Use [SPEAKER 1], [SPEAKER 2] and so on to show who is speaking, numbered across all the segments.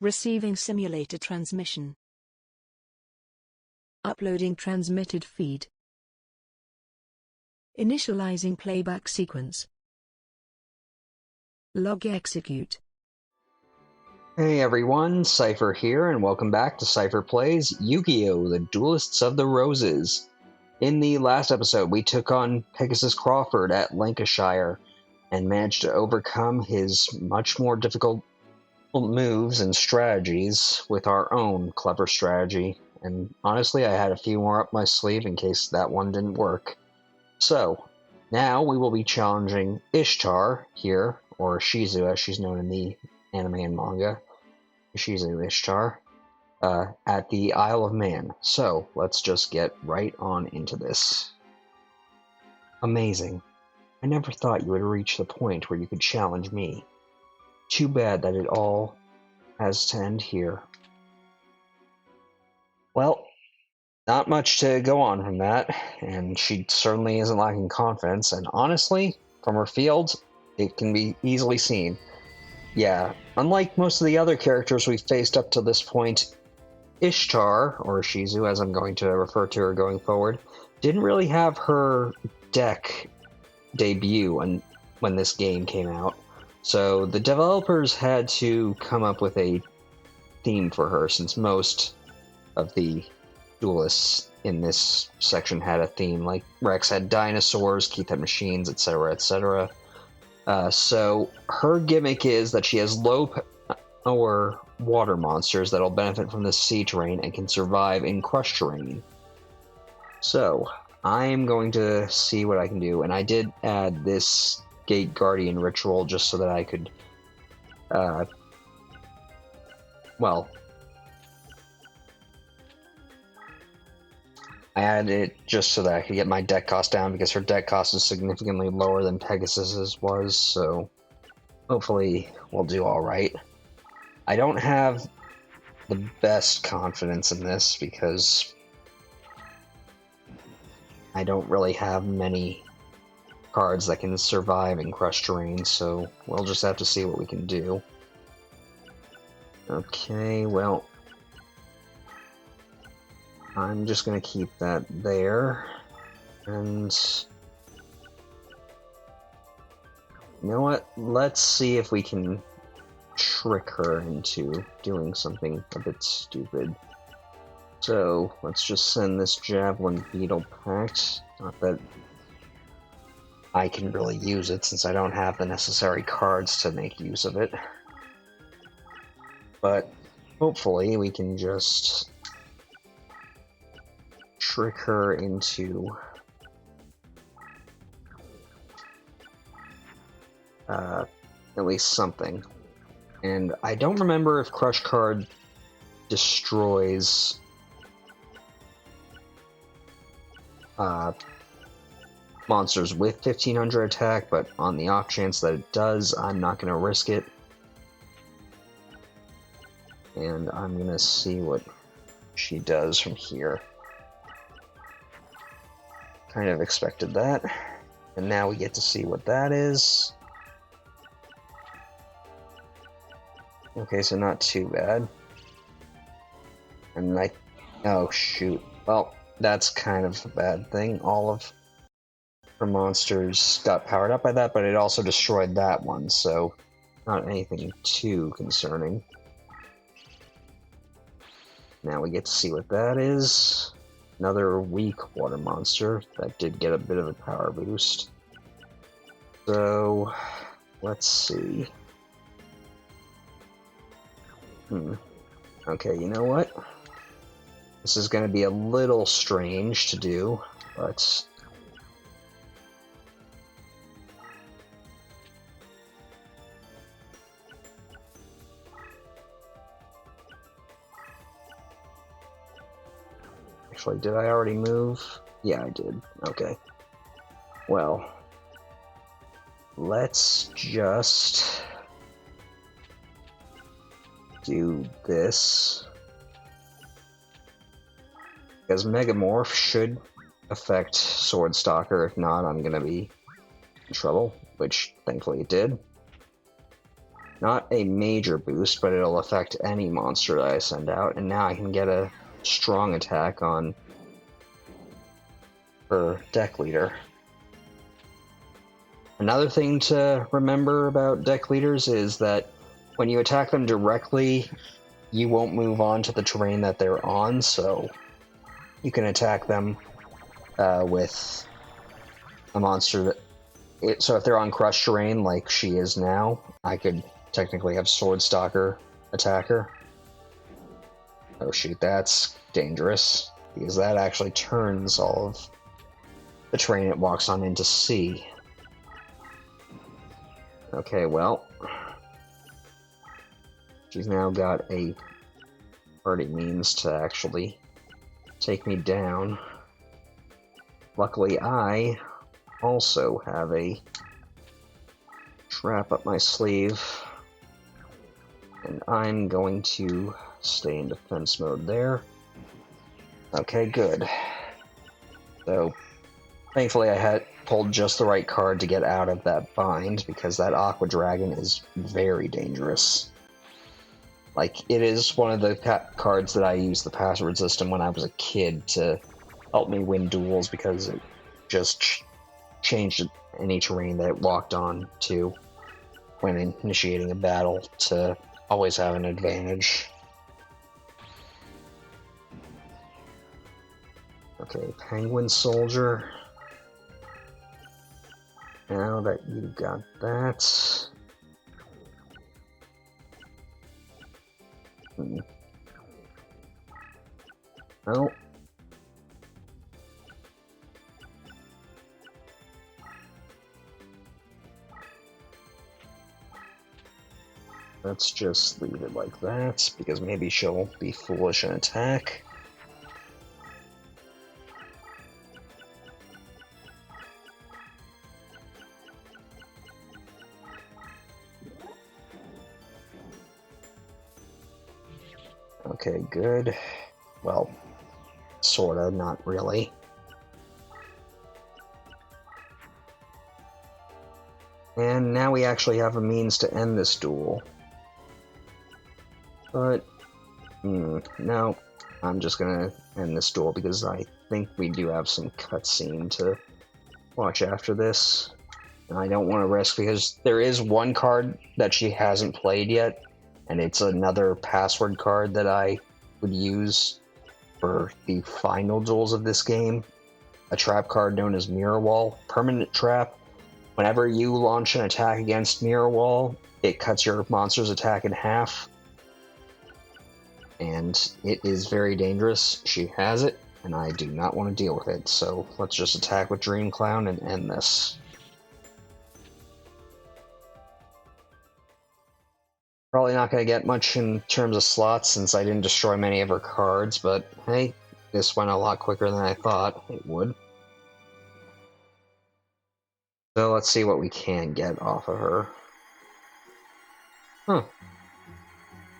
[SPEAKER 1] Receiving simulator transmission. Uploading transmitted feed. Initializing playback sequence. Log execute.
[SPEAKER 2] Hey everyone, Seipher here, and welcome back to Seipher Plays Yugioh, the Duelists of the Roses. In the last episode, we took on Pegasus Crawford at Lancashire, and managed to overcome his much more difficult moves and strategies with our own clever strategy. And honestly, I had a few more up my sleeve in case that one didn't work. So, now we will be challenging Ishtar here, or Ishizu as she's known in the anime and manga. Ishizu Ishtar, at the Isle of Mann. So, let's just get right on into this. Amazing. I never thought you would reach the point where you could challenge me. Too bad that it all has to end here. Well, not much to go on from that, and she certainly isn't lacking confidence, and honestly, from her field, it can be easily seen. Yeah, unlike most of the other characters we've faced up to this point, Ishtar, or Ishizu as I'm going to refer to her going forward, didn't really have her deck debut when this game came out. So the developers had to come up with a theme for her, since most of the duelists in this section had a theme. Like Rex had dinosaurs, Keith had machines, etc., etc. So her gimmick is that she has low power water monsters that'll benefit from the sea terrain and can survive in crushed terrain. So I am going to see what I can do, and I did add this Gate Guardian ritual just so that I could, well, I added it just so that I could get my deck cost down, because her deck cost is significantly lower than Pegasus's was, so hopefully we'll do alright. I don't have the best confidence in this, because I don't really have many cards that can survive in crushed terrain, so we'll just have to see what we can do. Okay, well, I'm just going to keep that there, and you know what, let's see if we can trick her into doing something a bit stupid. So, let's just send this Javelin Beetle Pact. Not that I can really use it, since I don't have the necessary cards to make use of it. But hopefully we can just trick her into at least something. And I don't remember if Crush Card destroys monsters with 1500 attack, but on the off chance that it does, I'm not going to risk it. And I'm going to see what she does from here. Kind of expected that. And now we get to see what that is. Okay, so not too bad. And oh shoot. Well, that's kind of a bad thing. All of her monsters got powered up by that, but it also destroyed that one, so not anything too concerning. Now we get to see what that is. Another weak water monster that did get a bit of a power boost. So, let's see. Okay, you know what? This is going to be a little strange to do, but actually, did I already move? Yeah, I did. Okay. Well, let's just do this. Because Megamorph should affect Swordstalker. If not, I'm going to be in trouble, which thankfully it did. Not a major boost, but it'll affect any monster that I send out, and now I can get a strong attack on her deck leader. Another thing to remember about deck leaders is that when you attack them directly, you won't move on to the terrain that they're on, so you can attack them with a monster that... So if they're on crushed terrain like she is now, I could technically have Swordstalker attack her. Oh shoot, that's dangerous, because that actually turns all of the terrain it walks on into sea. Okay, well, she's now got a party means to actually take me down. Luckily, I also have a trap up my sleeve, and I'm going to stay in defense mode there. Okay, good. So, thankfully I had pulled just the right card to get out of that bind, because that Aqua Dragon is very dangerous. Like, it is one of the cards that I used the password system when I was a kid to help me win duels, because it just changed any terrain that it walked on to when initiating a battle to always have an advantage. Okay, Penguin Soldier. Now that you've got that... Well... Let's just leave it like that, because maybe she'll be foolish and attack. Okay, good. Well, sorta, not really. And now we actually have a means to end this duel. But, no, I'm just gonna end this duel because I think we do have some cutscene to watch after this. And I don't want to risk, because there is one card that she hasn't played yet, and it's another password card that I would use for the final duels of this game. A trap card known as Mirror Wall. Permanent trap. Whenever you launch an attack against Mirror Wall, it cuts your monster's attack in half. And it is very dangerous. She has it, and I do not want to deal with it. So let's just attack with Dream Clown and end this. Probably not going to get much in terms of slots since I didn't destroy many of her cards, but hey, this went a lot quicker than I thought it would. So let's see what we can get off of her. Huh.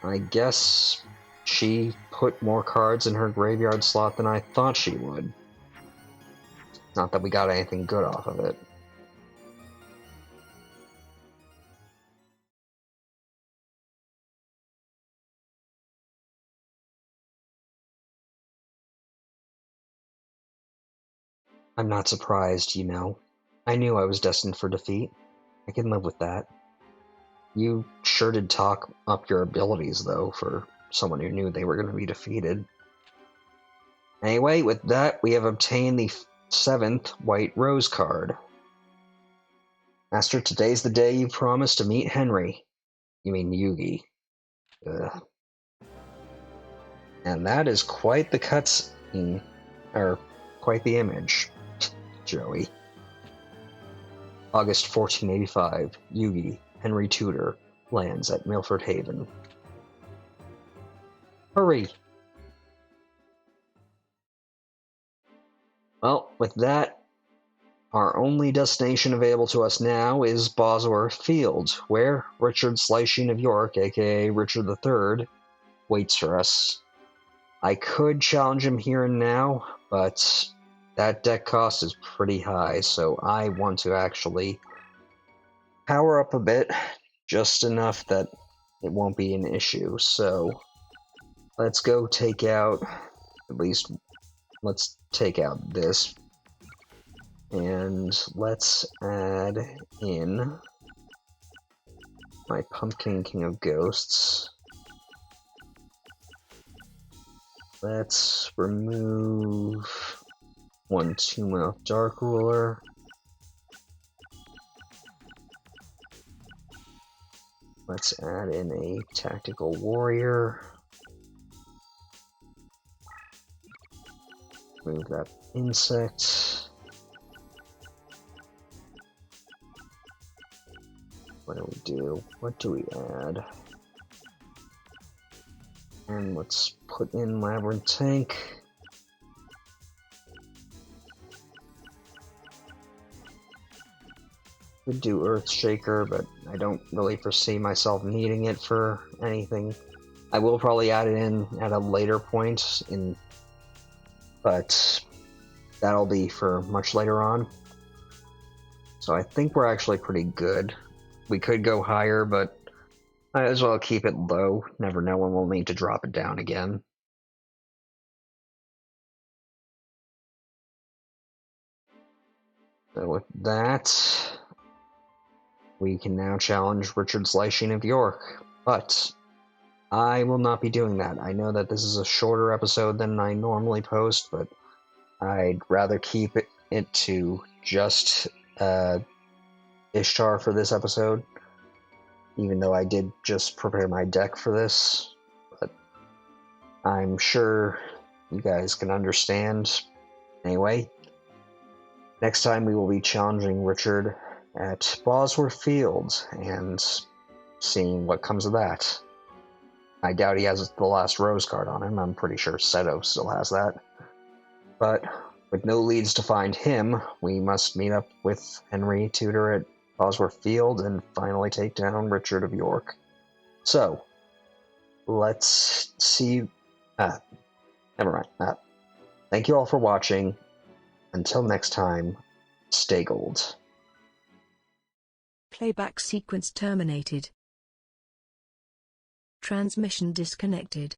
[SPEAKER 2] I guess she put more cards in her graveyard slot than I thought she would. Not that we got anything good off of it. I'm not surprised, you know. I knew I was destined for defeat. I can live with that. You sure did talk up your abilities, though, for someone who knew they were going to be defeated. Anyway, with that, we have obtained the 7th White Rose card. Master, today's the day you promised to meet Henry. You mean Yugi. Ugh. And that is quite the cutscene, or quite the image, Joey. August 1485, Yugi, Henry Tudor, lands at Milford Haven. Hurry! Well, with that, our only destination available to us now is Bosworth Field, where Richard Slicing of York, aka Richard III, waits for us. I could challenge him here and now, but that deck cost is pretty high, so I want to actually power up a bit just enough that it won't be an issue. So let's go take out, at least let's take out this, and let's add in my Pumpkin King of Ghosts. Let's remove one Two-Mouth Dark Ruler. Let's add in a Tactical Warrior. Move that insect. What do we do? What do we add? And let's put in Labyrinth Tank. Could do Earthshaker, but I don't really foresee myself needing it for anything. I will probably add it in at a later point, but that'll be for much later on. So I think we're actually pretty good. We could go higher, but I might as well keep it low. Never know when we'll need to drop it down again. So with that, we can now challenge Richard's Lysheen of York, but I will not be doing that. I know that this is a shorter episode than I normally post, but I'd rather keep it to just Ishtar for this episode, even though I did just prepare my deck for this, but I'm sure you guys can understand. Anyway, next time we will be challenging Richard at Bosworth Field and seeing what comes of that. I doubt he has the last Rose card on him. I'm pretty sure Seto still has that. But with no leads to find him, we must meet up with Henry Tudor at Bosworth Field and finally take down Richard of York. So, let's see. Never mind. Thank you all for watching. Until next time, stay gold.
[SPEAKER 1] Playback sequence terminated. Transmission disconnected.